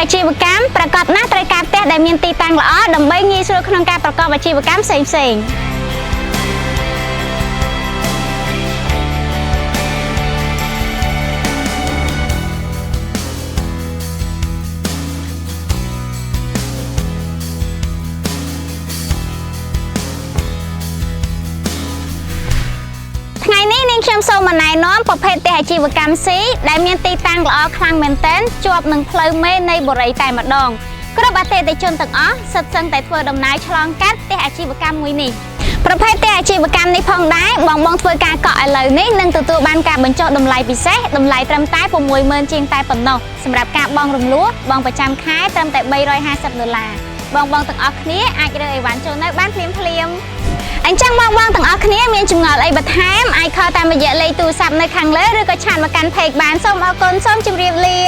អាជីវកម្មប្រកបណាស់ត្រូវការផ្ទះដែលមានទីតាំងល្អដើម្បីងាយស្រួលក្នុងការប្រកបអាជីវកម្មផ្សេងៗថ្ងៃនេះនាងខ្ញុំសូមណែនាំប្រភេទផ្ទះអាជីវកម្ម C ដែលមានទីតាំងល្អខ្លាំងមែនទែនជាប់នឹងផ្លូវមេនៃបុរីតែម្ដងគ្រប់អតិថិជនទាំងអស់សិតសឹងតែធ្វើដំណើរឆ្លងកាត់ផ្ទះអាជីវកម្មមួយនេះប្រភេទផ្ទះអាជីវកម្មនេះផងដែរបងធ្វើការកក់ឥឡូវនេះនឹងទទួលបានការបញ្ចុះតម្លៃពិសេសតម្លៃត្រឹមតែ 60,000 ជាងតែប៉ុណ្ណោះសម្រាប់ការបង់រំលោះបង់ប្រចាំខែត្រឹមតែ $350 បងទាំងអស់គ្នាអាចរើអីវ៉ាន់ចូលនៅបានភ្លាមអញ្ចឹងបងទាំងអស់គ្នាមានចម្ងល់អីបន្ថែមអាចខលតាមរយៈលេខទូរស័ព្ទនៅខាងលើឬក៏ឆាតមកកាន់ page បានសូមអរគុណសូមជម្រាបលា